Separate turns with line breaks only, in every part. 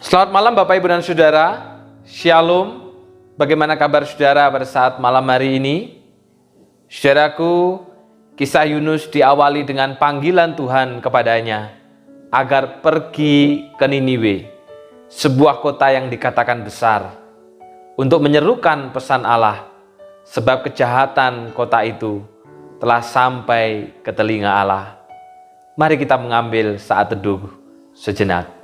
Selamat malam Bapak Ibu dan Saudara. Shalom. Bagaimana kabar saudara pada saat malam hari ini? Saudaraku, kisah Yunus diawali dengan panggilan Tuhan kepadanya agar pergi ke Niniwe, sebuah kota yang dikatakan besar, untuk menyerukan pesan Allah, sebab kejahatan kota itu telah sampai ke telinga Allah. Mari kita mengambil saat teduh sejenak.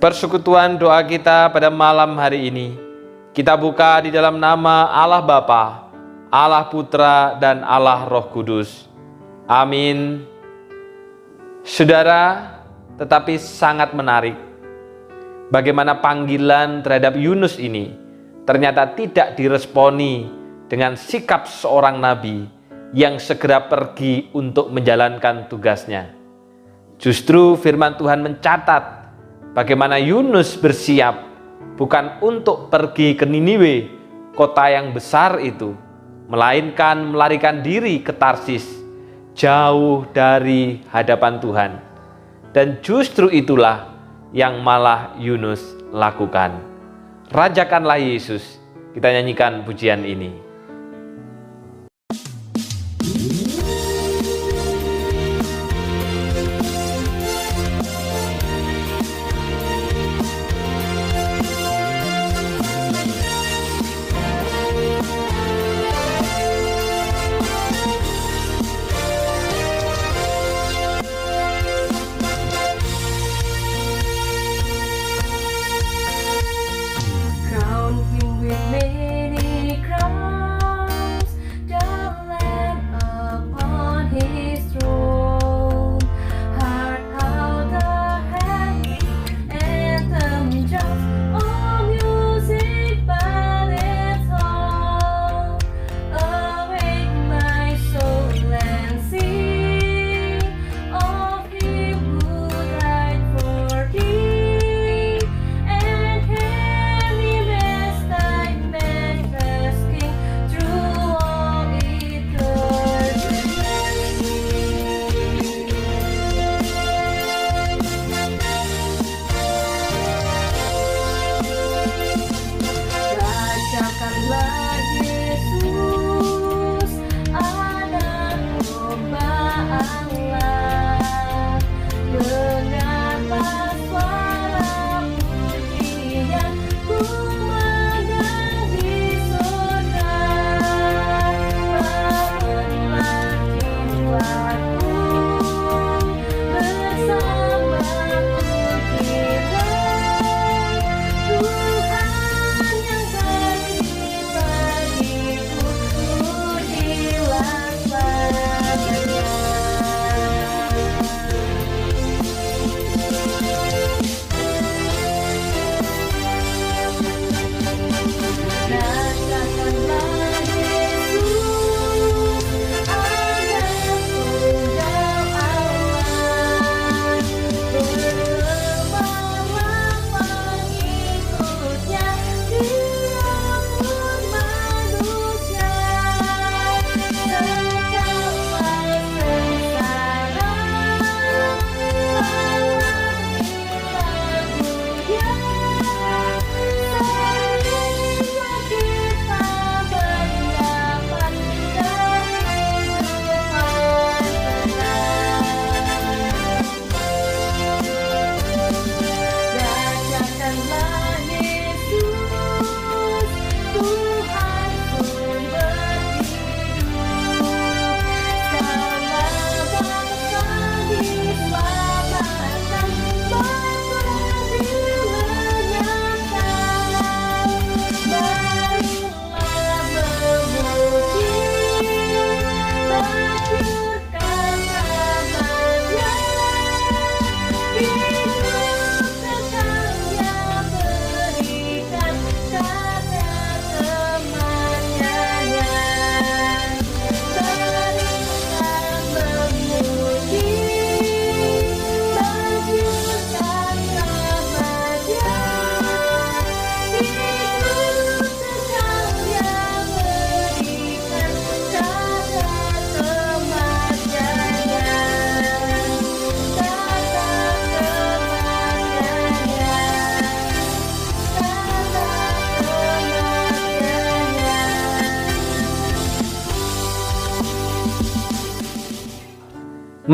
Persekutuan doa kita pada malam hari ini, kita buka di dalam nama Allah Bapa, Allah Putra, dan Allah Roh Kudus. Amin. Saudara, tetapi sangat menarik bagaimana panggilan terhadap Yunus ini ternyata tidak diresponi dengan sikap seorang nabi yang segera pergi untuk menjalankan tugasnya. Justru firman Tuhan mencatat bagaimana Yunus bersiap bukan untuk pergi ke Niniwe, kota yang besar itu, melainkan melarikan diri ke Tarsis, jauh dari hadapan Tuhan. Dan justru itulah yang malah Yunus lakukan. Rajakanlah Yesus. Kita nyanyikan pujian ini.
Crown him with many crowns.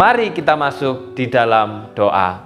Mari kita masuk di dalam doa.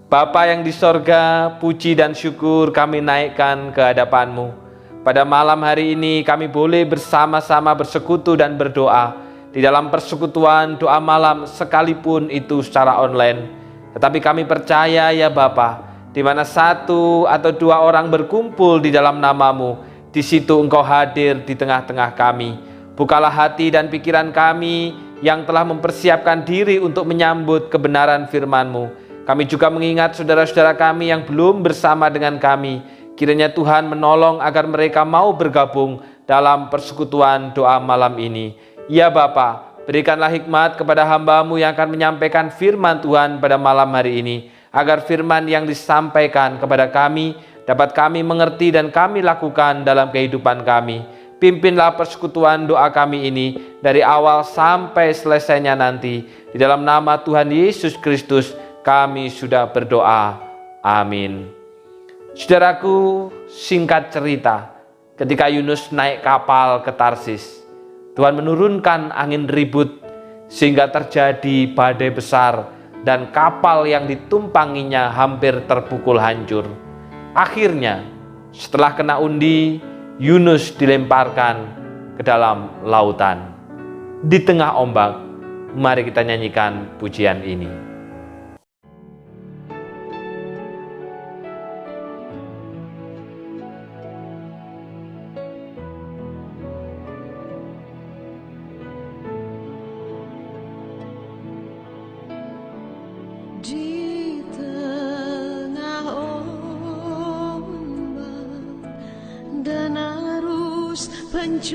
Bapa yang di sorga, puji dan syukur kami naikkan ke hadapan-Mu. Pada malam hari ini kami boleh bersama-sama bersekutu dan berdoa di dalam persekutuan doa malam, sekalipun itu secara online. Tetapi kami percaya ya Bapa, di mana satu atau dua orang berkumpul di dalam nama-Mu, di situ Engkau hadir di tengah-tengah kami. Bukalah hati dan pikiran kami yang telah mempersiapkan diri untuk menyambut kebenaran firman-Mu. Kami juga mengingat saudara-saudara kami yang belum bersama dengan kami. Kiranya Tuhan menolong agar mereka mau bergabung dalam persekutuan doa malam ini. Ya Bapa, berikanlah hikmat kepada hamba-Mu yang akan menyampaikan firman Tuhan pada malam hari ini, agar firman yang disampaikan kepada kami dapat kami mengerti dan kami lakukan dalam kehidupan kami. Pimpinlah persekutuan doa kami ini dari awal sampai selesainya nanti. Di dalam nama Tuhan Yesus Kristus kami sudah berdoa. Amin. Saudaraku, singkat cerita, ketika Yunus naik kapal ke Tarsis, Tuhan menurunkan angin ribut sehingga terjadi badai besar dan kapal yang ditumpanginya hampir terpukul hancur. Akhirnya, setelah kena undi, Yunus dilemparkan ke dalam lautan. Di tengah ombak, mari kita nyanyikan pujian ini.
Di tengah ombak dan arus pencobaan,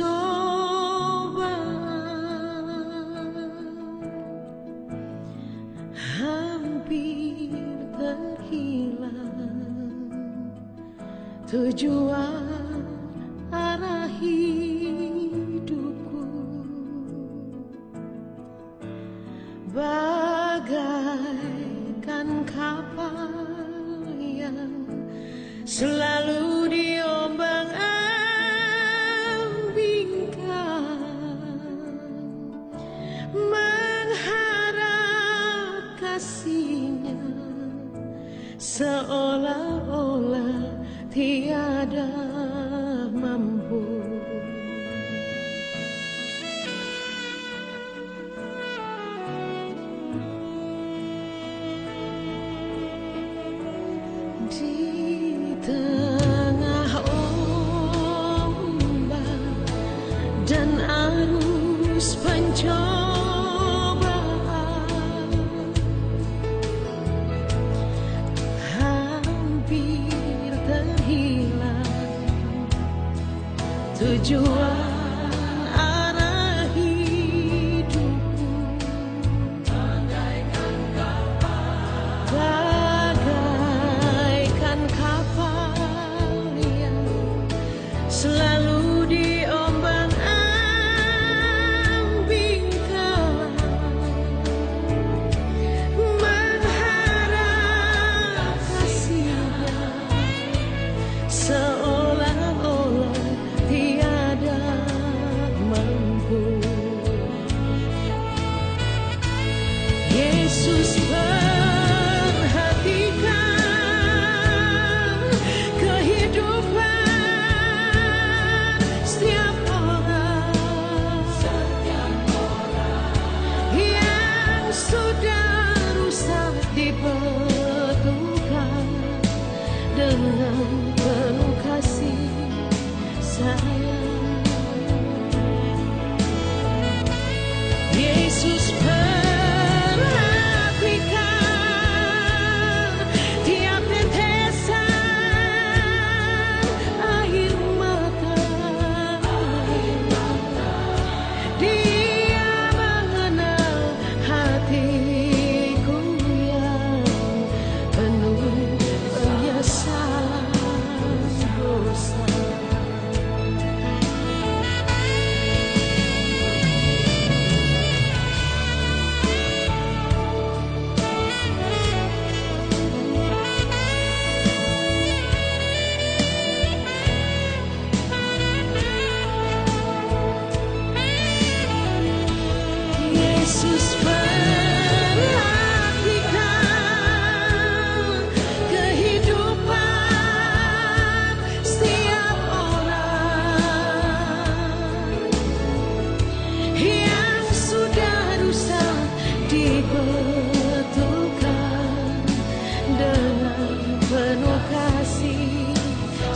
hampir terhilang tujuan arah hidupku. Bagaikan kapal yang selalu diombang-ambingkan, mengharap kasih-Nya seolah-olah tiada mampu. Di tengah ombak dan arus pencobaan, hampir terhilang tujuan arah hidupku. Bagaikan kapal yang selalu diombang-ambingkan, mengharap kasih-Nya seolah-olah tiada mampu. Yesus perhatikan kehidupan setiap orang yang sudah rusak dibetulkan dengan penuh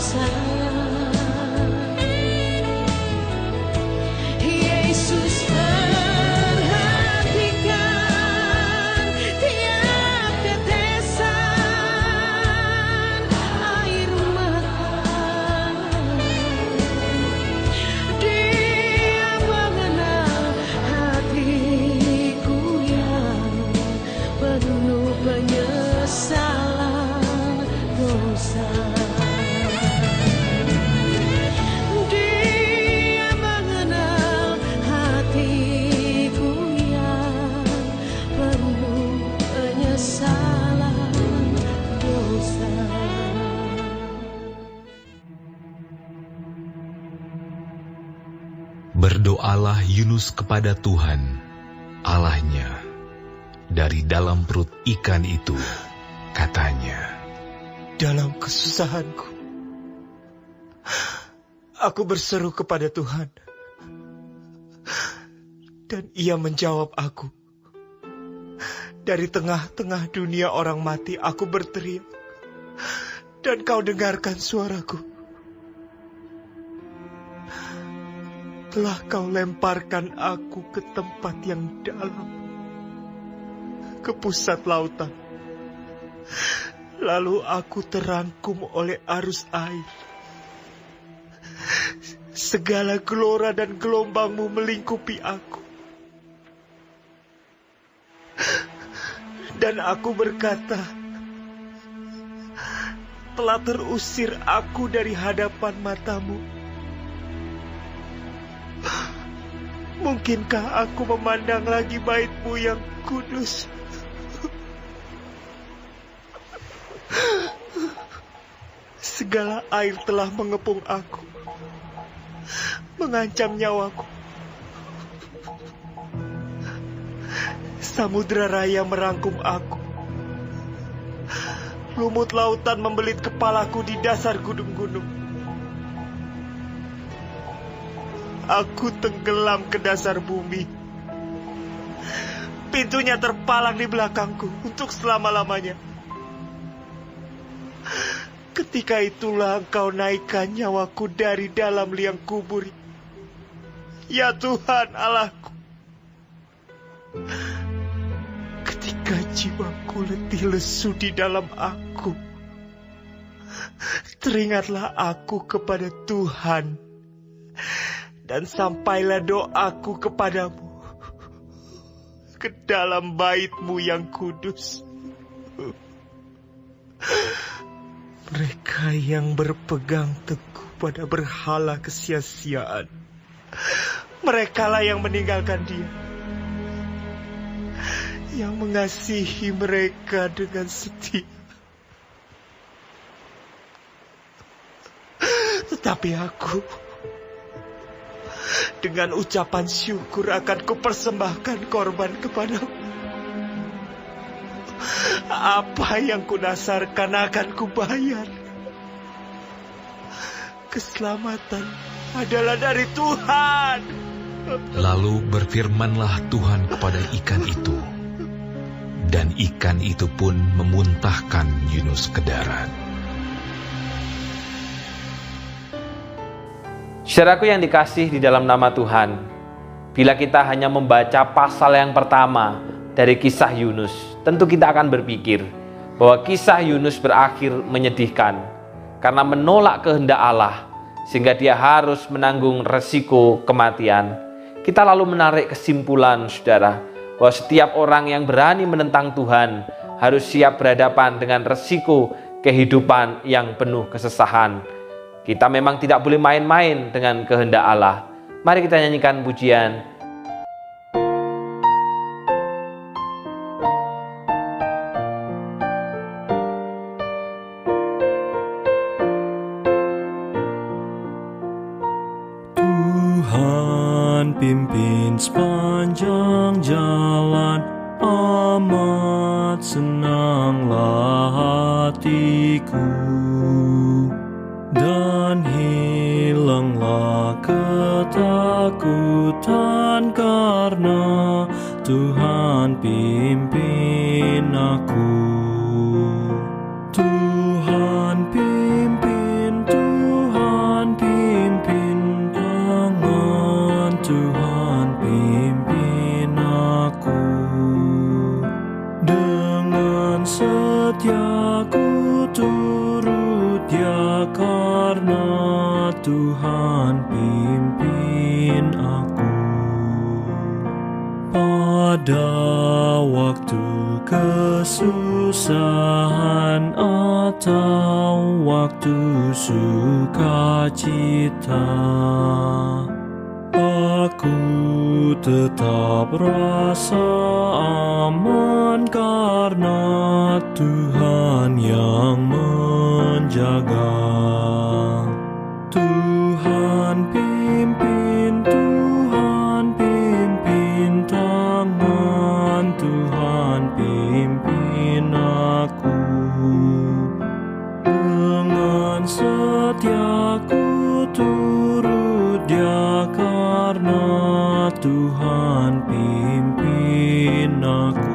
sayang. Yesus perhatikan tiap tetesan air mata. Dia mengenal hatiku yang penuh penyesalan dosa. Dia mengenal hatiku yang penuh penyesalan dosa.
Berdoalah Yunus kepada Tuhan, Allahnya. Dari dalam perut ikan itu, katanya,
Dalam kesusahanku, aku berseru kepada Tuhan, dan Ia menjawab aku. Dari tengah-tengah dunia orang mati, aku berteriak, dan Kau dengarkan suaraku. Telah Kau lemparkan aku ke tempat yang dalam, ke pusat lautan. Lalu aku terangkum oleh arus air. Segala gelora dan gelombang-Mu melingkupi aku. Dan aku berkata, telah terusir aku dari hadapan mata-Mu. Mungkinkah aku memandang lagi bait-Mu yang kudus? Segala air telah mengepung aku, mengancam nyawaku. Samudra raya merangkum aku. Lumut lautan membelit kepalaku di dasar gunung-gunung. Aku tenggelam ke dasar bumi. Pintunya terpalang di belakangku untuk selama-lamanya. Ketika itulah Engkau naikkan nyawaku dari dalam liang kubur. Ya Tuhan Allahku. Ketika jiwaku letih lesu di dalam aku, teringatlah aku kepada Tuhan, dan sampailah doaku kepadamu ke dalam bait-Mu yang kudus. Mereka yang berpegang teguh pada berhala kesia-siaan, merekalah yang meninggalkan Dia, yang mengasihi mereka dengan setia. Tetapi aku, dengan ucapan syukur akan kupersembahkan korban kepadamu. Apa yang kunasarkan akan kubayar. Keselamatan adalah dari Tuhan.
Lalu berfirmanlah Tuhan kepada ikan itu, dan ikan itu pun memuntahkan Yunus ke darat.
Saudaraku yang dikasih di dalam nama Tuhan, bila kita hanya membaca pasal yang pertama dari kisah Yunus, tentu kita akan berpikir bahwa kisah Yunus berakhir menyedihkan karena menolak kehendak Allah, sehingga dia harus menanggung resiko kematian. Kita lalu menarik kesimpulan, saudara, bahwa setiap orang yang berani menentang Tuhan harus siap berhadapan dengan resiko kehidupan yang penuh kesesahan. Kita memang tidak boleh main-main dengan kehendak Allah. Mari kita nyanyikan pujian.
Tuhan pimpin sepanjang jalan, amat senanglah hatiku, dan hilanglah ketakutan karena Tuhan pimpin aku. Tuhan pimpin, Tuhan Tuhan pimpin aku. Pada waktu kesusahan atau waktu sukacita, aku tetap rasa aman karena Tuhan yang menjaga. Tuhan pimpin, Tuhan pimpin tangan, Tuhan pimpin aku. Dengan setia ku turut Dia karena Tuhan pimpin aku.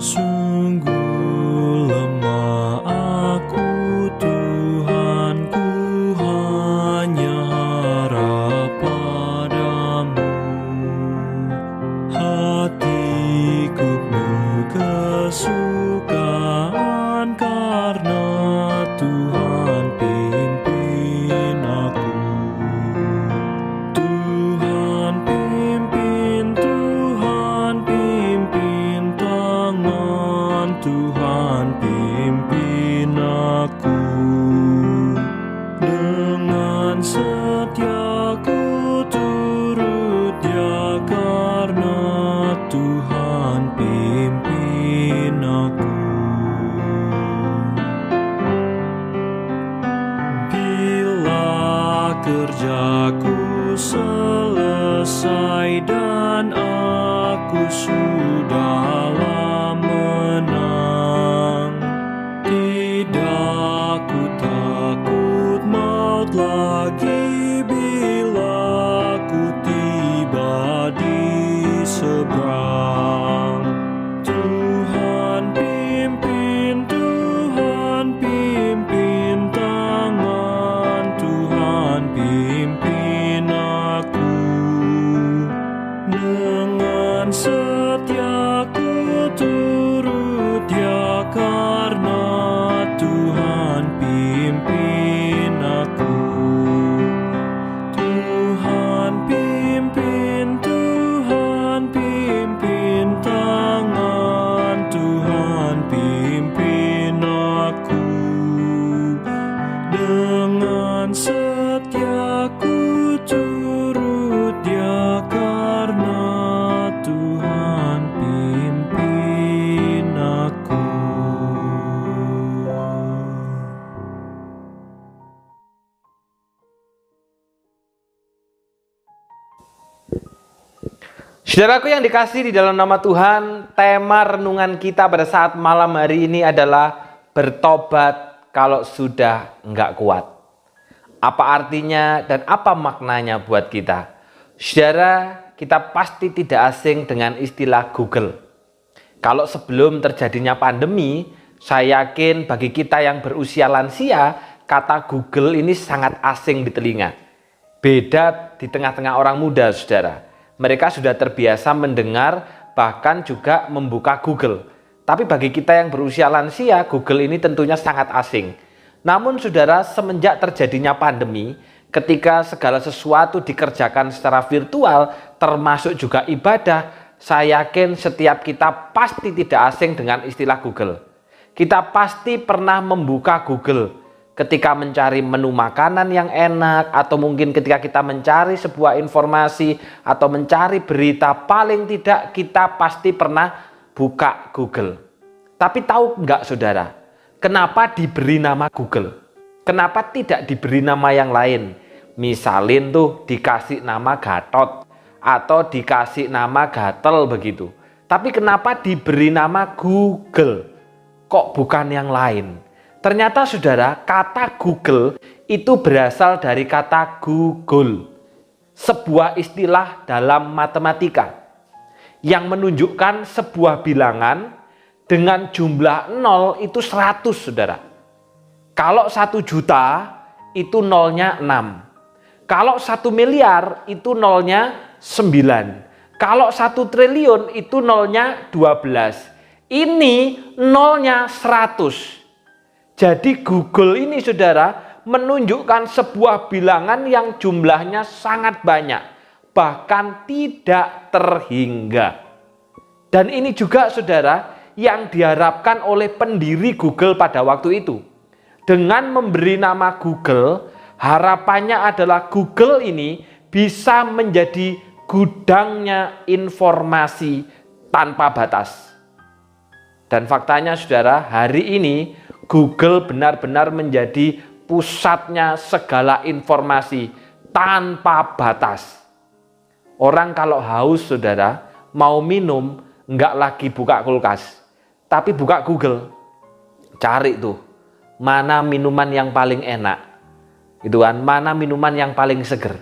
Sungguh lemah aku, Tuhan, ku hanya harap padamu. Hatiku penuh kesukaan karena Tuhan pimpin aku. Tuhan pimpin, Tuhan pimpin tangan, Tuhan pimpin aku. Dengan setia ku turut Dia karena Tuhan pimpin aku. Bila kerjaku selesai dan aku sudahlah menang, tidak ku takut maut lagi bila ku tiba di seberang. Tuhan pimpin, Tuhan pimpin tangan, Tuhan pimpin aku. Dengan setia ku turut Dia karena Tuhan pimpin aku. Tuhan pimpin, Tuhan pimpin tangan, Tuhan pimpin aku. Dengan setia ku turut Dia karena Tuhan pimpin aku.
Saudaraku yang dikasihi di dalam nama Tuhan, tema renungan kita pada saat malam hari ini adalah bertobat kalau sudah enggak kuat. Apa artinya dan apa maknanya buat kita? Saudara, kita pasti tidak asing dengan istilah Google. Kalau sebelum terjadinya pandemi, saya yakin bagi kita yang berusia lansia, kata Google ini sangat asing di telinga. Beda di tengah-tengah orang muda, saudara. Mereka sudah terbiasa mendengar, bahkan juga membuka Google. Tapi bagi kita yang berusia lansia, Google ini tentunya sangat asing. Namun saudara, semenjak terjadinya pandemi, ketika segala sesuatu dikerjakan secara virtual, termasuk juga ibadah, saya yakin setiap kita pasti tidak asing dengan istilah Google. Kita pasti pernah membuka Google ketika mencari menu makanan yang enak, atau mungkin ketika kita mencari sebuah informasi atau mencari berita, paling tidak kita pasti pernah buka Google. Tapi tahu nggak saudara, kenapa diberi nama Google? Kenapa tidak diberi nama yang lain? Misalin tuh dikasih nama Gatot atau dikasih nama Gatel begitu. Tapi kenapa diberi nama Google? Kok bukan yang lain? Ternyata saudara, kata Google itu berasal dari kata Google, sebuah istilah dalam matematika yang menunjukkan sebuah bilangan dengan jumlah 0 itu 100, saudara. Kalau 1 juta itu nolnya 6. Kalau 1 miliar itu nolnya 9. Kalau 1 triliun itu nolnya 12. Ini nolnya 100. Jadi Google ini saudara menunjukkan sebuah bilangan yang jumlahnya sangat banyak, bahkan tidak terhingga. Dan ini juga saudara yang diharapkan oleh pendiri Google pada waktu itu. Dengan memberi nama Google, harapannya adalah Google ini bisa menjadi gudangnya informasi tanpa batas. Dan faktanya saudara, hari ini Google benar-benar menjadi pusatnya segala informasi tanpa batas. Orang kalau haus saudara, mau minum, enggak lagi buka kulkas, tapi buka Google. Cari tuh, mana minuman yang paling enak. Gitu kan, mana minuman yang paling seger.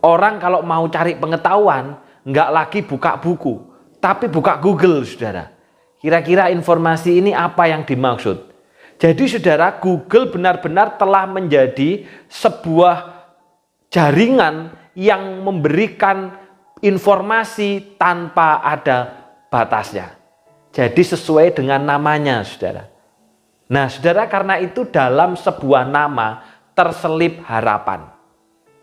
Orang kalau mau cari pengetahuan, enggak lagi buka buku, tapi buka Google, saudara. Kira-kira informasi ini apa yang dimaksud? Jadi saudara, Google benar-benar telah menjadi sebuah jaringan yang memberikan informasi tanpa ada batasnya. Jadi sesuai dengan namanya, saudara. Nah, saudara, karena itu dalam sebuah nama terselip harapan.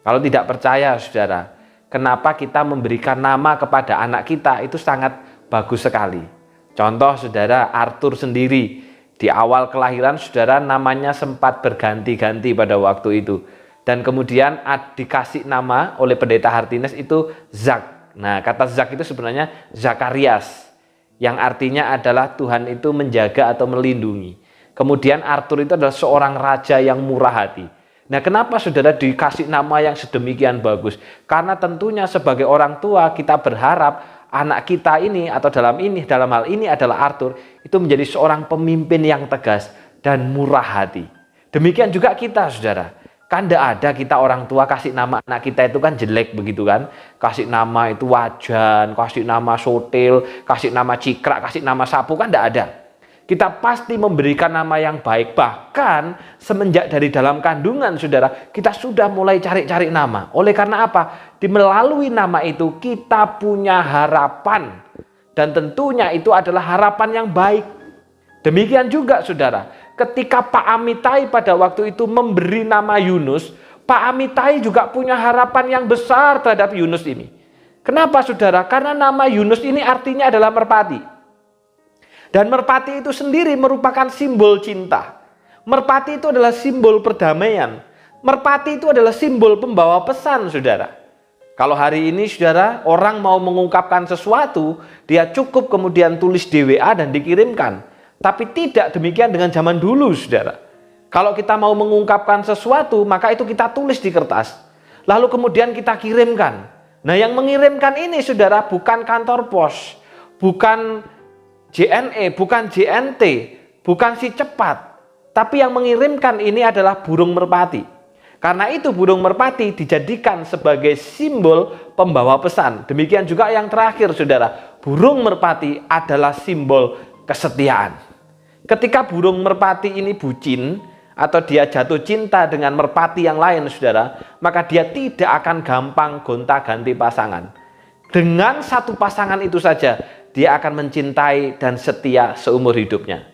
Kalau tidak percaya, saudara, kenapa kita memberikan nama kepada anak kita itu sangat bagus sekali. Contoh, saudara, Arthur sendiri di awal kelahiran, saudara, namanya sempat berganti-ganti pada waktu itu. Dan kemudian dikasih nama oleh pendeta Hartines itu Zak. Nah, kata Zak itu sebenarnya Zakarias, yang artinya adalah Tuhan itu menjaga atau melindungi. Kemudian Arthur itu adalah seorang raja yang murah hati. Nah, kenapa saudara dikasih nama yang sedemikian bagus? Karena tentunya sebagai orang tua kita berharap anak kita ini atau dalam hal ini adalah Arthur itu menjadi seorang pemimpin yang tegas dan murah hati. Demikian juga kita, saudara. Kan tidak ada kita orang tua kasih nama anak kita itu kan jelek begitu kan. Kasih nama itu Wajan, kasih nama Sotil, kasih nama Cikrak, kasih nama Sapu, kan tidak ada. Kita pasti memberikan nama yang baik. Bahkan semenjak dari dalam kandungan, saudara, kita sudah mulai cari-cari nama. Oleh karena apa? Melalui nama itu kita punya harapan. Dan tentunya itu adalah harapan yang baik. Demikian juga, saudara, ketika Pak Amitai pada waktu itu memberi nama Yunus, Pak Amitai juga punya harapan yang besar terhadap Yunus ini. Kenapa, saudara? Karena nama Yunus ini artinya adalah merpati. Dan merpati itu sendiri merupakan simbol cinta. Merpati itu adalah simbol perdamaian. Merpati itu adalah simbol pembawa pesan, saudara. Kalau hari ini, saudara, orang mau mengungkapkan sesuatu, dia cukup kemudian tulis di WA dan dikirimkan. Tapi tidak demikian dengan zaman dulu, saudara. Kalau kita mau mengungkapkan sesuatu, maka itu kita tulis di kertas. Lalu kemudian kita kirimkan. Nah, yang mengirimkan ini, saudara, bukan kantor pos, bukan JNE, bukan JNT, bukan si cepat. Tapi yang mengirimkan ini adalah burung merpati. Karena itu burung merpati dijadikan sebagai simbol pembawa pesan. Demikian juga yang terakhir, saudara. Burung merpati adalah simbol kesetiaan. Ketika burung merpati ini bucin atau dia jatuh cinta dengan merpati yang lain, saudara, maka dia tidak akan gampang gonta-ganti pasangan. Dengan satu pasangan itu saja dia akan mencintai dan setia seumur hidupnya.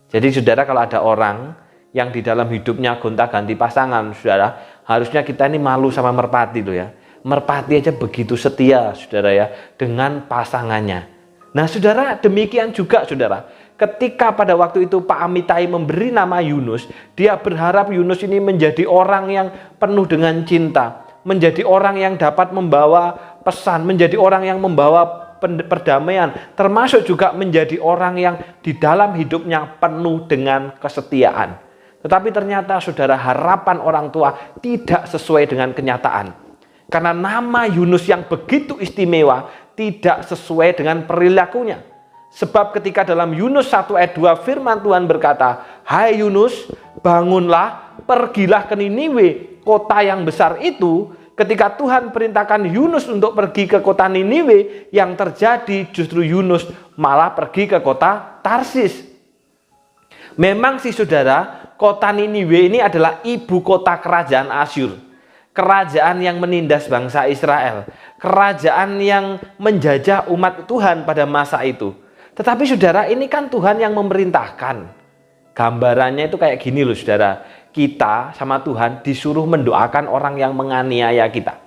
Jadi, saudara, kalau ada orang yang di dalam hidupnya gonta-ganti pasangan, saudara, harusnya kita ini malu sama merpati loh ya. Merpati aja begitu setia, saudara ya, dengan pasangannya. Nah, saudara, demikian juga, saudara. Ketika pada waktu itu Pak Amitai memberi nama Yunus, dia berharap Yunus ini menjadi orang yang penuh dengan cinta, menjadi orang yang dapat membawa pesan, menjadi orang yang membawa perdamaian, termasuk juga menjadi orang yang di dalam hidupnya penuh dengan kesetiaan. Tetapi ternyata, saudara, harapan orang tua tidak sesuai dengan kenyataan. Karena nama Yunus yang begitu istimewa tidak sesuai dengan perilakunya. Sebab ketika dalam Yunus 1 ayat 2 firman Tuhan berkata, "Hai Yunus, bangunlah, pergilah ke Niniwe, kota yang besar itu." Ketika Tuhan perintahkan Yunus untuk pergi ke kota Niniwe, yang terjadi justru Yunus malah pergi ke kota Tarsis. Memang sih, saudara, kota Niniwe ini adalah ibu kota kerajaan Asyur. Kerajaan yang menindas bangsa Israel. Kerajaan yang menjajah umat Tuhan pada masa itu. Tetapi, saudara, ini kan Tuhan yang memerintahkan. Gambarannya itu kayak gini loh, saudara. kita sama Tuhan disuruh mendoakan orang yang menganiaya kita.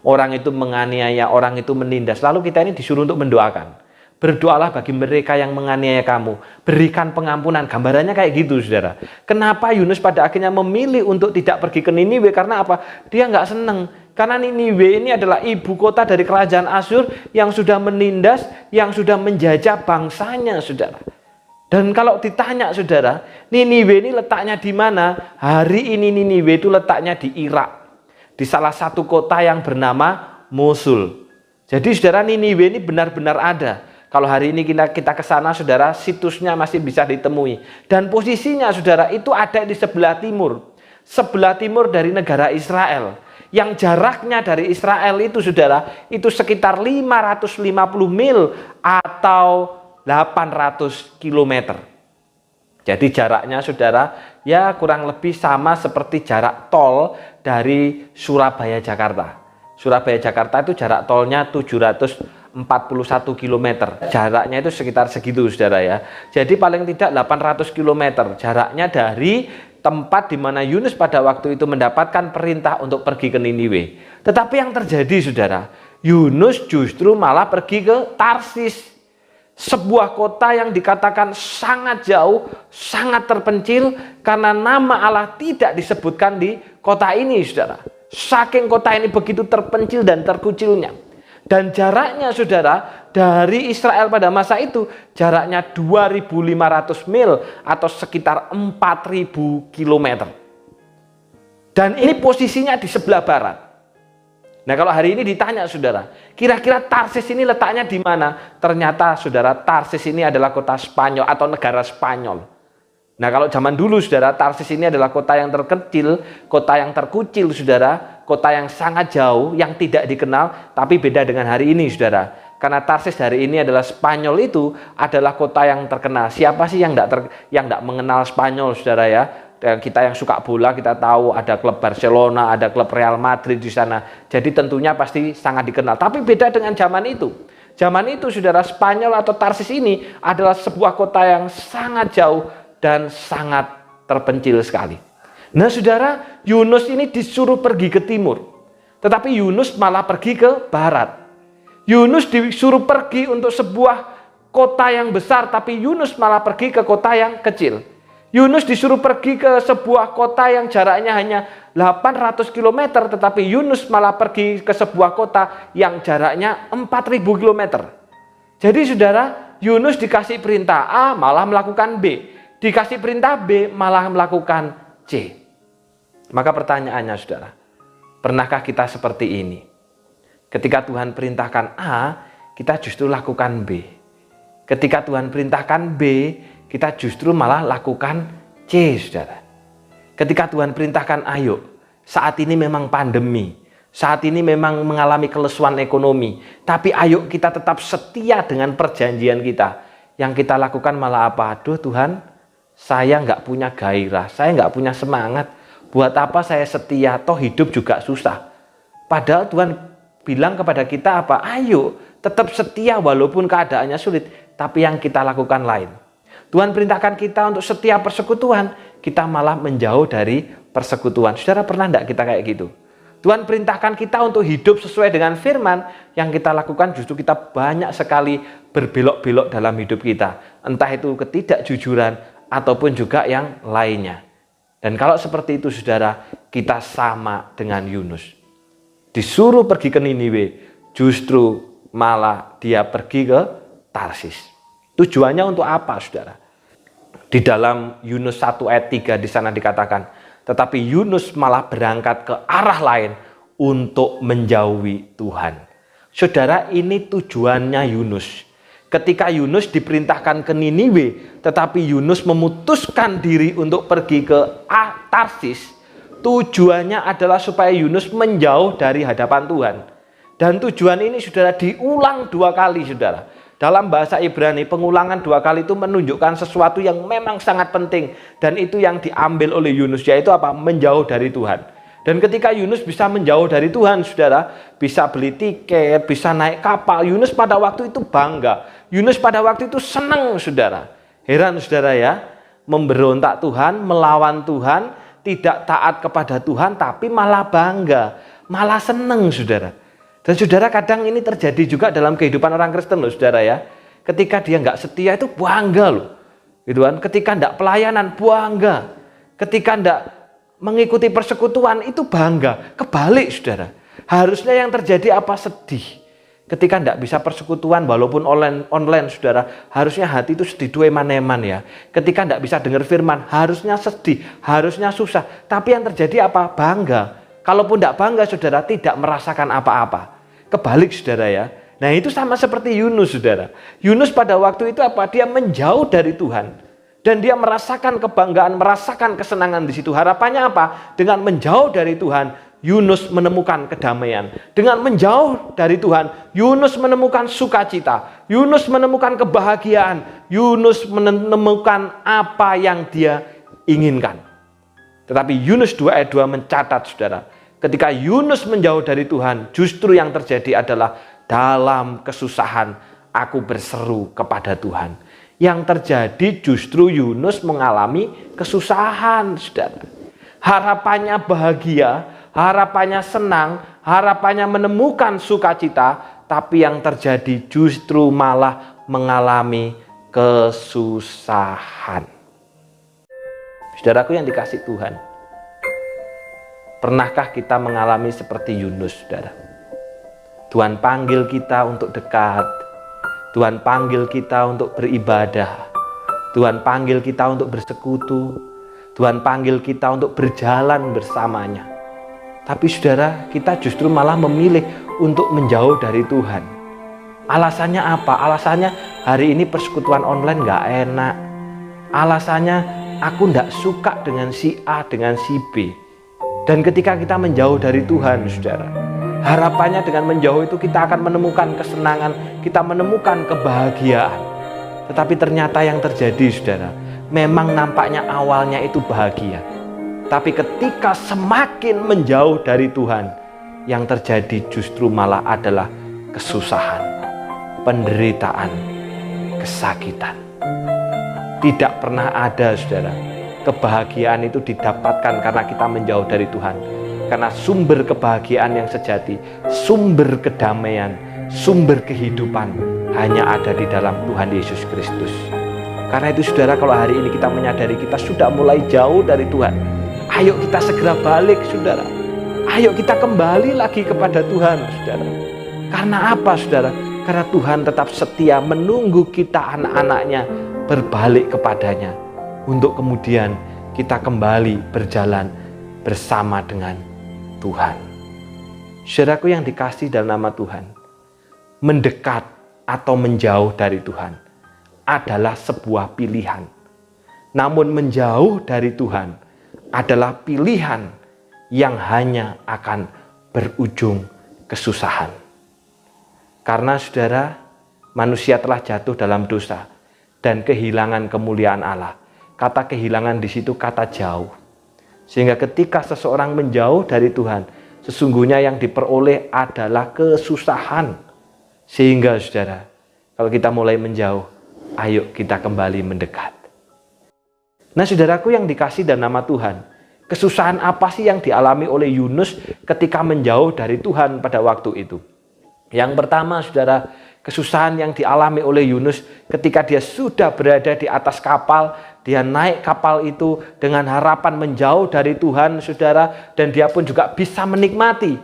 Orang itu menganiaya, orang itu menindas. Lalu kita ini disuruh untuk mendoakan. Berdoalah bagi mereka yang menganiaya kamu. Berikan pengampunan. Gambarannya kayak gitu, saudara. Kenapa Yunus pada akhirnya memilih untuk tidak pergi ke Niniwe? Karena apa? Dia nggak seneng. Karena Niniwe ini adalah ibu kota dari kerajaan Asyur yang sudah menindas, yang sudah menjajah bangsanya, saudara. Dan kalau ditanya, saudara, Niniwe ini letaknya di mana? Hari ini Niniwe itu letaknya di Irak. Di salah satu kota yang bernama Mosul. Jadi, saudara, Niniwe ini benar-benar ada. Kalau hari ini kita ke sana, saudara, situsnya masih bisa ditemui. Dan posisinya, saudara, itu ada di sebelah timur. Sebelah timur dari negara Israel. Yang jaraknya dari Israel itu, saudara, itu sekitar 550 mil atau 800 km. Jadi jaraknya, saudara, ya kurang lebih sama seperti jarak tol dari Surabaya Jakarta. Surabaya Jakarta itu jarak tolnya 741 km. Jaraknya itu sekitar segitu, saudara ya. Jadi paling tidak 800 km jaraknya dari tempat di mana Yunus pada waktu itu mendapatkan perintah untuk pergi ke Niniwe. Tetapi yang terjadi, saudara, Yunus justru malah pergi ke Tarsis. Sebuah kota yang dikatakan sangat jauh, sangat terpencil, karena nama Allah tidak disebutkan di kota ini, saudara. Saking kota ini begitu terpencil dan terkucilnya. Dan jaraknya, saudara, dari Israel pada masa itu, jaraknya 2.500 mil atau sekitar 4.000 km. Dan ini posisinya di sebelah barat. Nah, kalau hari ini ditanya, saudara, kira-kira Tarsis ini letaknya di mana? Ternyata, saudara, Tarsis ini adalah kota Spanyol atau negara Spanyol. Nah, kalau zaman dulu, saudara, Tarsis ini adalah kota yang terkecil, kota yang terkucil, saudara, kota yang sangat jauh, yang tidak dikenal, tapi beda dengan hari ini, saudara. Karena Tarsis hari ini adalah Spanyol itu adalah kota yang terkenal. Siapa sih yang tidak mengenal Spanyol, saudara ya? Dan kita yang suka bola, kita tahu ada klub Barcelona, ada klub Real Madrid di sana. Jadi tentunya pasti sangat dikenal. Tapi beda dengan zaman itu. Zaman itu, saudara, Spanyol atau Tarsis ini adalah sebuah kota yang sangat jauh dan sangat terpencil sekali. Nah, saudara, Yunus ini disuruh pergi ke timur. Tetapi Yunus malah pergi ke barat. Yunus disuruh pergi untuk sebuah kota yang besar, tapi Yunus malah pergi ke kota yang kecil. Yunus disuruh pergi ke sebuah kota yang jaraknya hanya 800 km, tetapi Yunus malah pergi ke sebuah kota yang jaraknya 4.000 km. Jadi, saudara, Yunus dikasih perintah A malah melakukan B. Dikasih perintah B malah melakukan C. Maka pertanyaannya, saudara, pernahkah kita seperti ini? Ketika Tuhan perintahkan A, kita justru lakukan B. Ketika Tuhan perintahkan B, kita justru malah lakukan C, saudara. Ketika Tuhan perintahkan, ayo, saat ini memang pandemi, saat ini memang mengalami kelesuan ekonomi, tapi ayo kita tetap setia dengan perjanjian kita. Yang kita lakukan malah apa? Aduh Tuhan, saya nggak punya gairah, saya nggak punya semangat. Buat apa saya setia? Toh hidup juga susah. Padahal Tuhan bilang kepada kita apa? Ayo, tetap setia walaupun keadaannya sulit. Tapi yang kita lakukan lain. Tuhan perintahkan kita untuk setia persekutuan, kita malah menjauh dari persekutuan. Saudara, pernah enggak kita kayak gitu? Tuhan perintahkan kita untuk hidup sesuai dengan firman, yang kita lakukan justru kita banyak sekali berbelok-belok dalam hidup kita. Entah itu ketidakjujuran ataupun juga yang lainnya. Dan kalau seperti itu, saudara, kita sama dengan Yunus. Disuruh pergi ke Niniwe, justru malah dia pergi ke Tarsis. Tujuannya untuk apa, saudara? Di dalam Yunus 1 ayat 3 di sana dikatakan, tetapi Yunus malah berangkat ke arah lain untuk menjauhi Tuhan. Saudara, ini tujuannya Yunus. Ketika Yunus diperintahkan ke Niniwe, tetapi Yunus memutuskan diri untuk pergi ke Tarsis, tujuannya adalah supaya Yunus menjauh dari hadapan Tuhan. Dan tujuan ini, saudara, diulang 2 kali, saudara. Dalam bahasa Ibrani, pengulangan 2 kali itu menunjukkan sesuatu yang memang sangat penting. Dan itu yang diambil oleh Yunus, yaitu apa? Menjauh dari Tuhan. Dan ketika Yunus bisa menjauh dari Tuhan, saudara, bisa beli tiket, bisa naik kapal. Yunus pada waktu itu bangga. Yunus pada waktu itu senang, saudara. Heran, saudara ya, memberontak Tuhan, melawan Tuhan, tidak taat kepada Tuhan, tapi malah bangga, malah seneng, saudara. Dan saudara, kadang ini terjadi juga dalam kehidupan orang Kristen loh, saudara ya. Ketika dia nggak setia itu bangga loh, gitu kan. Ketika nggak pelayanan bangga, ketika nggak mengikuti persekutuan itu bangga. Kebalik, saudara. Harusnya yang terjadi apa? Sedih. Ketika tidak bisa persekutuan walaupun online, saudara, harusnya hati itu sedih dua eman-eman ya. Ketika tidak bisa dengar firman, harusnya sedih, harusnya susah. Tapi yang terjadi apa? Bangga. Kalaupun tidak bangga, saudara, tidak merasakan apa-apa. Kebalik, saudara ya. Nah, itu sama seperti Yunus, saudara. Yunus pada waktu itu apa? Dia menjauh dari Tuhan. Dan dia merasakan kebanggaan, merasakan kesenangan di situ. Harapannya apa? Dengan menjauh dari Tuhan, Yunus menemukan kedamaian. Dengan menjauh dari Tuhan, Yunus menemukan sukacita. Yunus menemukan kebahagiaan. Yunus menemukan apa yang dia inginkan. Tetapi Yunus 2 ayat 2 mencatat, saudara, ketika Yunus menjauh dari Tuhan, justru yang terjadi adalah dalam kesusahan aku berseru kepada Tuhan. Yang terjadi justru Yunus mengalami kesusahan, saudara. Harapannya bahagia, harapannya senang, harapannya menemukan sukacita, tapi yang terjadi justru malah mengalami kesusahan. Saudaraku yang dikasih Tuhan, pernahkah kita mengalami seperti Yunus, saudara? Tuhan panggil kita untuk dekat, Tuhan panggil kita untuk beribadah, Tuhan panggil kita untuk bersekutu, Tuhan panggil kita untuk berjalan bersamanya. Tapi saudara, kita justru malah memilih untuk menjauh dari Tuhan. Alasannya apa? Alasannya hari ini persekutuan online gak enak. Alasannya aku gak suka dengan si A, dengan si B. Dan ketika kita menjauh dari Tuhan, saudara, harapannya dengan menjauh itu kita akan menemukan kesenangan, kita menemukan kebahagiaan. Tetapi ternyata yang terjadi, saudara, memang nampaknya awalnya itu bahagia. Tapi ketika semakin menjauh dari Tuhan, yang terjadi justru malah adalah kesusahan, penderitaan, kesakitan. Tidak pernah ada, saudara, kebahagiaan itu didapatkan karena kita menjauh dari Tuhan. Karena sumber kebahagiaan yang sejati, sumber kedamaian, sumber kehidupan hanya ada di dalam Tuhan Yesus Kristus. Karena itu, saudara, kalau hari ini kita menyadari kita sudah mulai jauh dari Tuhan, ayo kita segera balik, saudara. Ayo kita kembali lagi kepada Tuhan, saudara. Karena apa, saudara? Karena Tuhan tetap setia menunggu kita anak-anaknya berbalik kepadanya. Untuk kemudian kita kembali berjalan bersama dengan Tuhan. Saudaraku yang dikasih dalam nama Tuhan, mendekat atau menjauh dari Tuhan adalah sebuah pilihan. Namun menjauh dari Tuhan adalah pilihan yang hanya akan berujung kesusahan. Karena saudara, manusia telah jatuh dalam dosa dan kehilangan kemuliaan Allah. Kata kehilangan di situ kata jauh. Sehingga ketika seseorang menjauh dari Tuhan, sesungguhnya yang diperoleh adalah kesusahan. Sehingga saudara, kalau kita mulai menjauh, ayo kita kembali mendekat. Nah, saudaraku yang dikasih dan nama Tuhan, kesusahan apa sih yang dialami oleh Yunus ketika menjauh dari Tuhan pada waktu itu? Yang pertama, saudara, kesusahan yang dialami oleh Yunus ketika dia sudah berada di atas kapal, dia naik kapal itu dengan harapan menjauh dari Tuhan, saudara, dan dia pun juga bisa menikmati.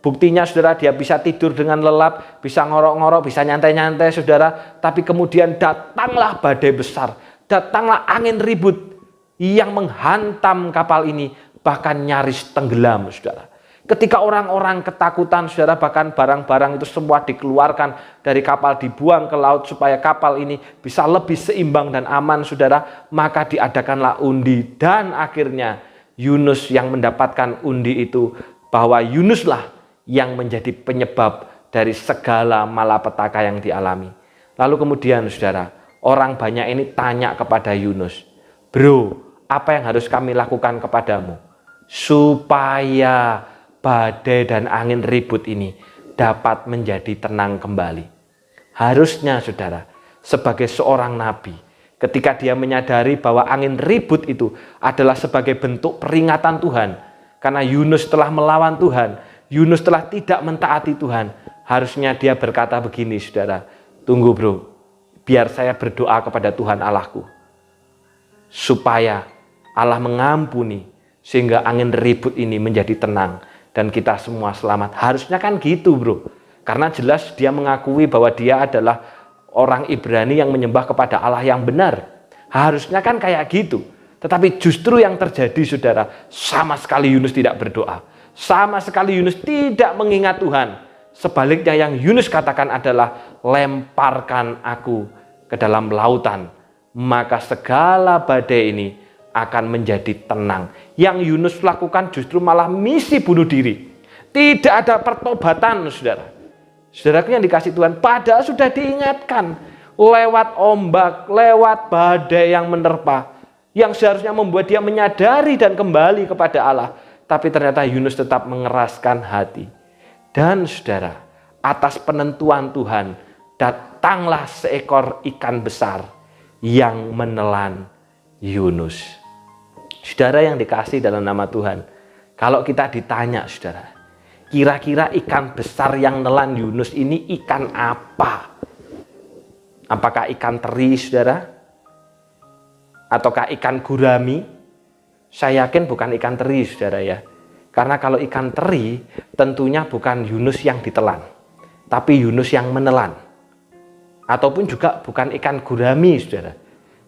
Buktinya, saudara, dia bisa tidur dengan lelap, bisa ngorok-ngorok, bisa nyantai-nyantai, saudara. Tapi kemudian datanglah badai besar, datanglah angin ribut yang menghantam kapal ini, bahkan nyaris tenggelam, saudara. Ketika orang-orang ketakutan, saudara, bahkan barang-barang itu semua dikeluarkan dari kapal, dibuang ke laut supaya kapal ini bisa lebih seimbang dan aman, saudara. Maka diadakanlah undi dan akhirnya Yunus yang mendapatkan undi itu, bahwa Yunuslah yang menjadi penyebab dari segala malapetaka yang dialami. Lalu kemudian, saudara, orang banyak ini tanya kepada Yunus, "Bro, apa yang harus kami lakukan kepadamu supaya badai dan angin ribut ini dapat menjadi tenang kembali?" Harusnya, saudara, sebagai seorang nabi, Ketika dia menyadari bahwa angin ribut itu adalah sebagai bentuk peringatan Tuhan. Karena Yunus telah melawan Tuhan, Yunus telah tidak mentaati Tuhan. Harusnya dia berkata begini, saudara, tunggu bro, biar saya berdoa kepada Tuhan Allahku. Supaya Allah mengampuni, sehingga angin ribut ini menjadi tenang, dan kita semua selamat. Harusnya kan gitu bro. Karena jelas dia mengakui bahwa dia adalah orang Ibrani yang menyembah kepada Allah yang benar. Harusnya kan kayak gitu. Tetapi justru yang terjadi, saudara, sama sekali Yunus tidak berdoa. Sama sekali Yunus tidak mengingat Tuhan. Sebaliknya yang Yunus katakan adalah, lemparkan aku ke dalam lautan, maka segala badai ini akan menjadi tenang. Yang Yunus lakukan justru malah misi bunuh diri. Tidak ada pertobatan, saudara. Saudaraku yang dikasih Tuhan, padahal sudah diingatkan lewat ombak, lewat badai yang menerpa, yang seharusnya membuat dia menyadari dan kembali kepada Allah. Tapi ternyata Yunus tetap mengeraskan hati. Dan saudara, atas penentuan Tuhan, datanglah seekor ikan besar yang menelan Yunus. Saudara yang dikasih dalam nama Tuhan, kalau kita ditanya, saudara, kira-kira ikan besar yang nelan Yunus ini ikan apa? Apakah ikan teri, saudara? Ataukah ikan gurami? Saya yakin bukan ikan teri, saudara ya. Karena kalau ikan teri, tentunya bukan Yunus yang ditelan, tapi Yunus yang menelan. Ataupun juga bukan ikan gurami, saudara.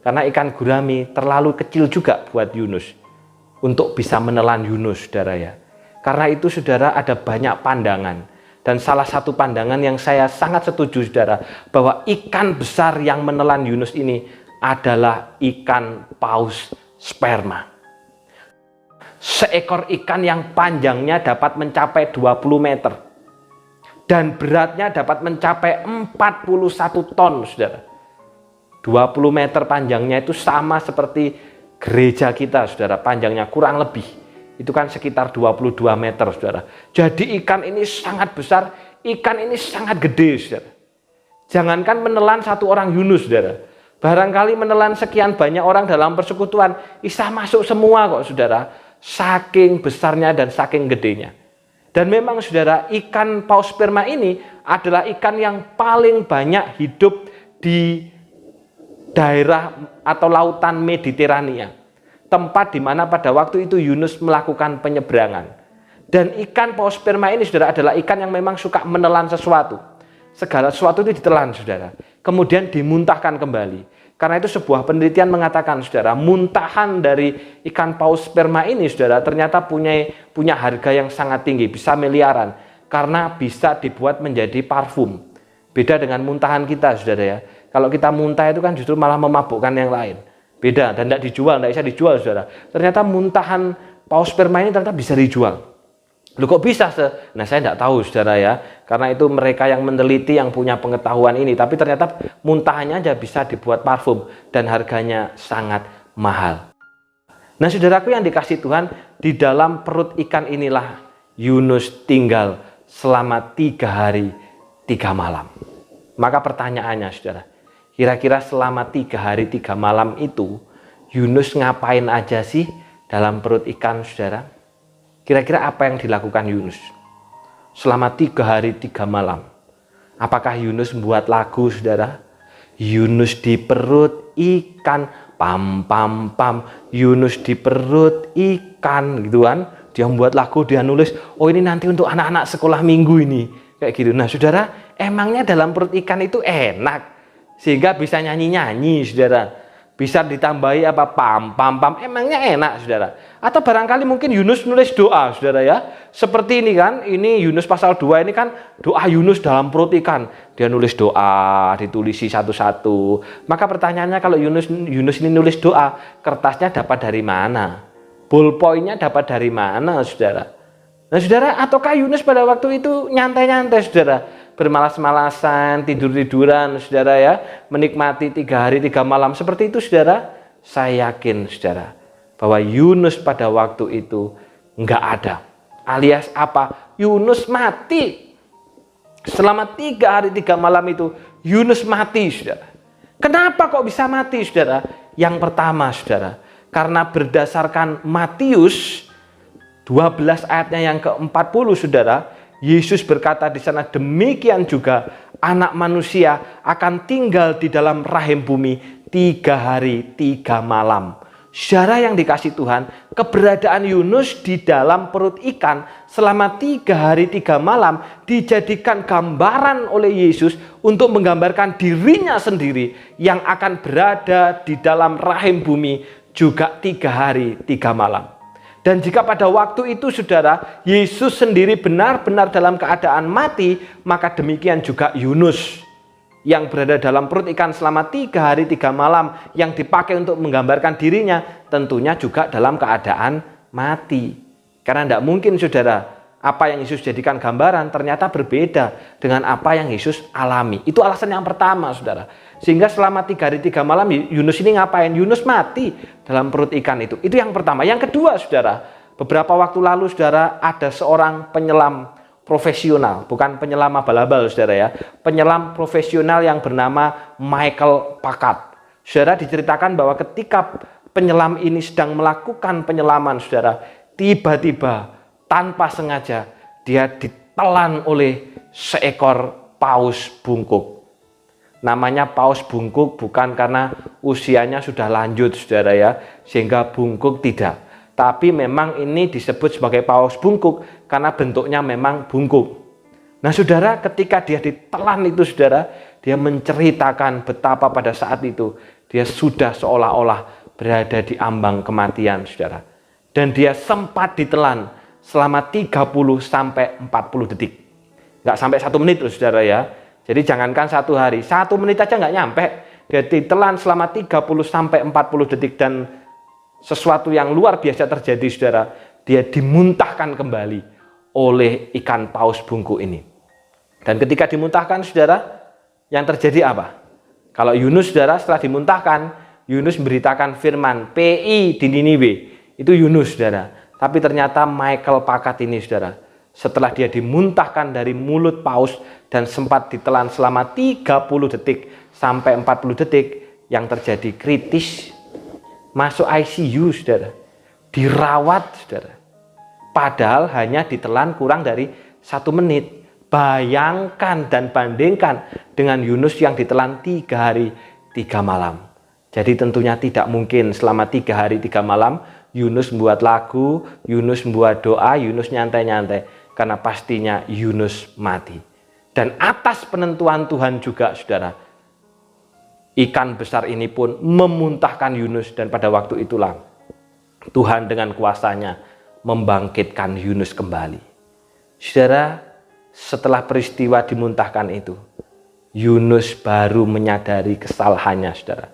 Karena ikan gurami terlalu kecil juga buat Yunus untuk bisa menelan Yunus, saudara ya. Karena itu, saudara, ada banyak pandangan. Dan salah satu pandangan yang saya sangat setuju, saudara, bahwa ikan besar yang menelan Yunus ini adalah ikan paus sperma. Seekor ikan yang panjangnya dapat mencapai 20 meter. Dan beratnya dapat mencapai 41 ton, saudara. 20 meter panjangnya itu sama seperti gereja kita, saudara. Panjangnya kurang lebih. Itu kan sekitar 22 meter, saudara. Jadi ikan ini sangat besar, ikan ini sangat gede, saudara. Jangankan menelan satu orang Yunus, saudara. Barangkali menelan sekian banyak orang dalam persekutuan, bisa masuk semua kok, saudara. Saking besarnya dan saking gedenya. Dan memang, saudara, ikan paus sperma ini adalah ikan yang paling banyak hidup di daerah atau lautan Mediterania. Tempat di mana pada waktu itu Yunus melakukan penyeberangan. Dan ikan paus sperma ini, saudara, adalah ikan yang memang suka menelan sesuatu. Segala sesuatu itu ditelan, saudara. Kemudian dimuntahkan kembali. Karena itu sebuah penelitian mengatakan, saudara, muntahan dari ikan paus sperma ini, saudara, ternyata punya harga yang sangat tinggi, bisa miliaran. Karena bisa dibuat menjadi parfum. Beda dengan muntahan kita, saudara ya. Kalau kita muntah itu kan justru malah memabukkan yang lain. Beda, dan tidak dijual, tidak bisa dijual, saudara. Ternyata muntahan paus sperma ini ternyata bisa dijual. Loh kok bisa? Nah, saya tidak tahu, saudara ya. Karena itu mereka yang meneliti, yang punya pengetahuan ini. Tapi ternyata muntahannya aja bisa dibuat parfum. Dan harganya sangat mahal. Nah, saudaraku yang dikasih Tuhan, di dalam perut ikan inilah Yunus tinggal selama 3 hari 3 malam. Maka pertanyaannya, saudara, kira-kira selama 3 hari 3 malam itu Yunus ngapain aja sih dalam perut ikan, saudara? Kira-kira apa yang dilakukan Yunus selama 3 hari 3 malam? Apakah Yunus membuat lagu, saudara? Yunus di perut ikan, pam pam pam. Yunus di perut ikan, gitu kan? Dia membuat lagu, dia nulis, oh ini nanti untuk anak-anak sekolah minggu ini, kayak gitu. Nah, saudara, emangnya dalam perut ikan itu enak sehingga bisa nyanyi-nyanyi, saudara? Bisa ditambahi apa, pam pam pam, emangnya enak, saudara? Atau barangkali mungkin Yunus nulis doa, saudara ya, seperti ini kan, ini Yunus pasal 2 ini kan doa Yunus dalam perut ikan. Dia nulis doa, ditulisi satu-satu. Maka pertanyaannya, kalau Yunus ini nulis doa, kertasnya dapat dari mana? Ballpointnya dapat dari mana, saudara? Nah, saudara, ataukah Yunus pada waktu itu nyantai-nyantai, saudara? Bermalas-malasan, tidur-tiduran, saudara ya, menikmati 3 hari 3 malam seperti itu, saudara? Saya yakin, saudara, bahwa Yunus pada waktu itu nggak ada. Alias apa? Yunus mati. Selama 3 hari 3 malam itu Yunus mati, saudara. Kenapa kok bisa mati, saudara? Yang pertama, saudara, karena berdasarkan Matius 12 ayatnya yang ke-40, saudara, Yesus berkata di sana, demikian juga anak manusia akan tinggal di dalam rahim bumi 3 hari 3 malam. Saudara yang dikasih Tuhan, keberadaan Yunus di dalam perut ikan selama 3 hari 3 malam dijadikan gambaran oleh Yesus untuk menggambarkan dirinya sendiri yang akan berada di dalam rahim bumi juga 3 hari 3 malam. Dan jika pada waktu itu, saudara, Yesus sendiri benar-benar dalam keadaan mati, maka demikian juga Yunus yang berada dalam perut ikan selama 3 hari 3 malam yang dipakai untuk menggambarkan dirinya tentunya juga dalam keadaan mati. Karena tidak mungkin, saudara, apa yang Yesus jadikan gambaran ternyata berbeda dengan apa yang Yesus alami. Itu alasan yang pertama, saudara. Sehingga selama 3 hari 3 malam Yunus ini ngapain? Yunus mati dalam perut ikan itu. Itu yang pertama. Yang kedua, saudara, beberapa waktu lalu, saudara, ada seorang penyelam profesional, bukan penyelam abal-abal, saudara ya, penyelam profesional yang bernama Michael Packard. Saudara, diceritakan bahwa ketika penyelam ini sedang melakukan penyelaman, saudara, tiba-tiba tanpa sengaja dia ditelan oleh seekor paus bungkuk. Namanya paus bungkuk bukan karena usianya sudah lanjut, saudara ya, sehingga bungkuk, tidak. Tapi memang ini disebut sebagai paus bungkuk karena bentuknya memang bungkuk. Nah, saudara, ketika dia ditelan itu, saudara, dia menceritakan betapa pada saat itu dia sudah seolah-olah berada di ambang kematian, saudara. Dan dia sempat ditelan selama 30 sampai 40 detik. Nggak sampai 1 menit loh, saudara ya. Jadi jangankan 1 hari, 1 menit aja nggak nyampe. Dia ditelan selama 30 sampai 40 detik dan sesuatu yang luar biasa terjadi, saudara. Dia dimuntahkan kembali oleh ikan paus bungkuk ini. Dan ketika dimuntahkan, saudara, yang terjadi apa? Kalau Yunus, saudara, setelah dimuntahkan, Yunus memberitakan firman PI di Niniwe. Itu Yunus, saudara. Tapi ternyata Michael Packard ini, saudara, setelah dia dimuntahkan dari mulut paus dan sempat ditelan selama 30 detik sampai 40 detik, yang terjadi kritis, masuk ICU, saudara, dirawat, saudara. Padahal hanya ditelan kurang dari 1 menit. Bayangkan dan bandingkan dengan Yunus yang ditelan 3 hari 3 malam. Jadi tentunya tidak mungkin selama 3 hari 3 malam Yunus membuat lagu, Yunus membuat doa, Yunus nyantai-nyantai. Karena pastinya Yunus mati. Dan atas penentuan Tuhan juga, saudara, ikan besar ini pun memuntahkan Yunus, dan pada waktu itulah Tuhan dengan kuasanya membangkitkan Yunus kembali. Saudara, setelah peristiwa dimuntahkan itu, Yunus baru menyadari kesalahannya, saudara.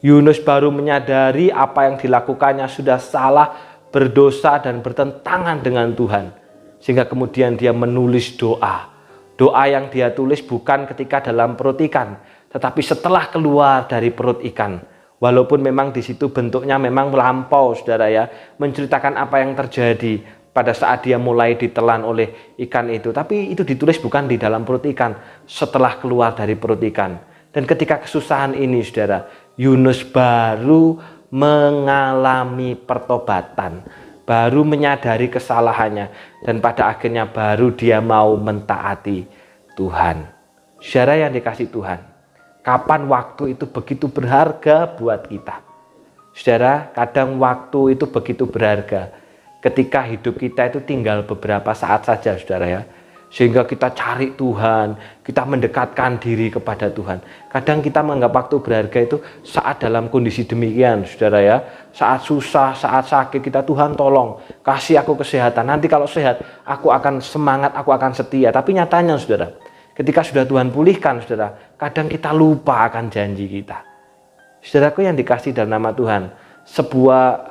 Yunus baru menyadari apa yang dilakukannya sudah salah, berdosa, dan bertentangan dengan Tuhan. Sehingga kemudian dia menulis doa. Doa yang dia tulis bukan ketika dalam perut ikan, tetapi setelah keluar dari perut ikan. Walaupun memang di situ bentuknya memang melampau, saudara ya, menceritakan apa yang terjadi pada saat dia mulai ditelan oleh ikan itu. Tapi itu ditulis bukan di dalam perut ikan, setelah keluar dari perut ikan. Dan ketika kesusahan ini, saudara, Yunus baru mengalami pertobatan, baru menyadari kesalahannya, dan pada akhirnya baru dia mau mentaati Tuhan. Saudara yang dikasih Tuhan, kapan waktu itu begitu berharga buat kita. Saudara, kadang waktu itu begitu berharga ketika hidup kita itu tinggal beberapa saat saja, saudara ya. Sehingga kita cari Tuhan, kita mendekatkan diri kepada Tuhan. Kadang kita menganggap waktu berharga itu saat dalam kondisi demikian, saudara ya. Saat susah, saat sakit, kita, Tuhan tolong, kasih aku kesehatan. Nanti kalau sehat, aku akan semangat, aku akan setia. Tapi nyatanya, saudara, ketika sudah Tuhan pulihkan, saudara, kadang kita lupa akan janji kita. Saudaraku yang dikasih dalam nama Tuhan, sebuah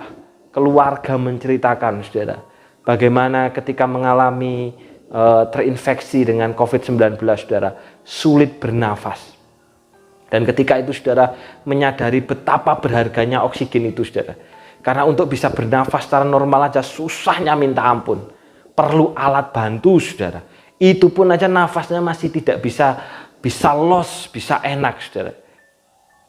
keluarga menceritakan, saudara, bagaimana ketika mengalami terinfeksi dengan COVID-19, saudara, sulit bernafas. Dan ketika itu, saudara, menyadari betapa berharganya oksigen itu, saudara. Karena untuk bisa bernafas secara normal aja susahnya minta ampun. Perlu alat bantu, saudara. Itu pun aja nafasnya masih tidak bisa los, bisa enak, saudara.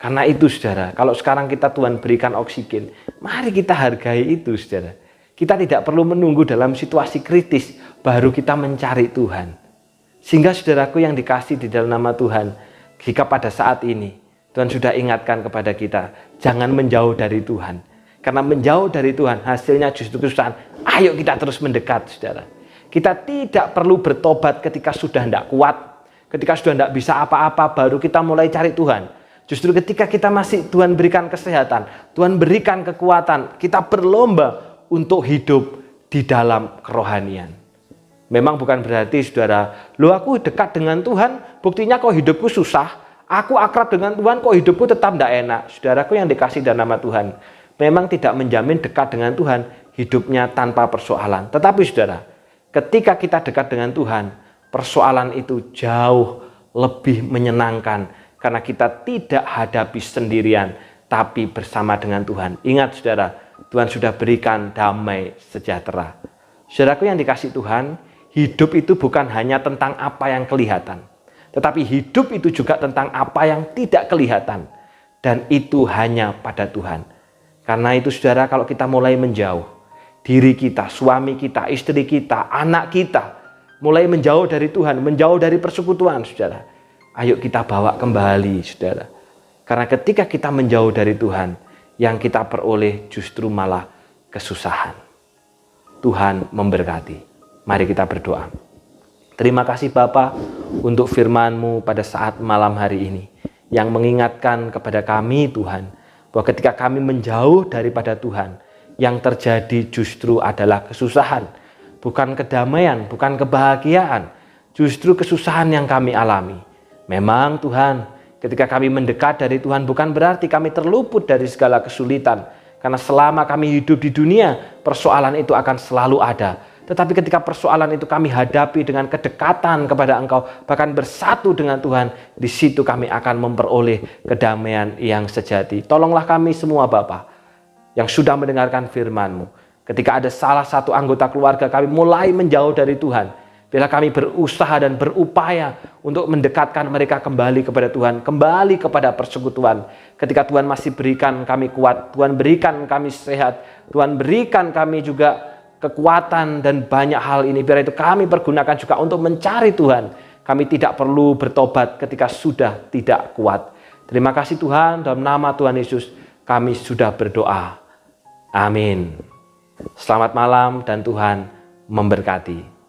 Karena itu saudara, kalau sekarang kita Tuhan berikan oksigen, mari kita hargai itu saudara. Kita tidak perlu menunggu dalam situasi kritis, baru kita mencari Tuhan. Sehingga saudaraku yang dikasih di dalam nama Tuhan, jika pada saat ini Tuhan sudah ingatkan kepada kita, jangan menjauh dari Tuhan. Karena menjauh dari Tuhan hasilnya justru kesusahan. Ayo kita terus mendekat saudara. Kita tidak perlu bertobat ketika sudah tidak kuat, ketika sudah tidak bisa apa-apa, baru kita mulai cari Tuhan. Justru ketika kita masih Tuhan berikan kesehatan, Tuhan berikan kekuatan, kita berlomba untuk hidup di dalam kerohanian. Memang bukan berarti saudara, loh aku dekat dengan Tuhan, buktinya kok hidupku susah. Aku akrab dengan Tuhan, kok hidupku tetap tidak enak. Saudaraku yang dikasih dalam nama Tuhan, memang tidak menjamin dekat dengan Tuhan, hidupnya tanpa persoalan. Tetapi saudara, ketika kita dekat dengan Tuhan, persoalan itu jauh lebih menyenangkan. Karena kita tidak hadapi sendirian, tapi bersama dengan Tuhan. Ingat saudara, Tuhan sudah berikan damai sejahtera. Saudaraku yang dikasih Tuhan, hidup itu bukan hanya tentang apa yang kelihatan, tetapi hidup itu juga tentang apa yang tidak kelihatan. Dan itu hanya pada Tuhan. Karena itu saudara, kalau kita mulai menjauh, diri kita, suami kita, istri kita, anak kita, mulai menjauh dari Tuhan, menjauh dari persekutuan saudara. Ayo kita bawa kembali saudara. Karena ketika kita menjauh dari Tuhan, yang kita peroleh justru malah kesusahan. Tuhan memberkati. Mari kita berdoa. Terima kasih Bapa untuk firman-Mu pada saat malam hari ini, yang mengingatkan kepada kami Tuhan, bahwa ketika kami menjauh daripada Tuhan, yang terjadi justru adalah kesusahan, bukan kedamaian, bukan kebahagiaan, justru kesusahan yang kami alami. Memang Tuhan, ketika kami mendekat dari Tuhan bukan berarti kami terluput dari segala kesulitan, karena selama kami hidup di dunia, persoalan itu akan selalu ada. Tetapi ketika persoalan itu kami hadapi dengan kedekatan kepada Engkau, bahkan bersatu dengan Tuhan, di situ kami akan memperoleh kedamaian yang sejati. Tolonglah kami semua Bapa, yang sudah mendengarkan firman-Mu. Ketika ada salah satu anggota keluarga kami mulai menjauh dari Tuhan, bila kami berusaha dan berupaya untuk mendekatkan mereka kembali kepada Tuhan, kembali kepada persekutuan. Ketika Tuhan masih berikan kami kuat, Tuhan berikan kami sehat, Tuhan berikan kami juga kekuatan dan banyak hal ini, biar itu kami pergunakan juga untuk mencari Tuhan. Kami tidak perlu bertobat ketika sudah tidak kuat. Terima kasih Tuhan, dalam nama Tuhan Yesus kami sudah berdoa. Amin. Selamat malam dan Tuhan memberkati.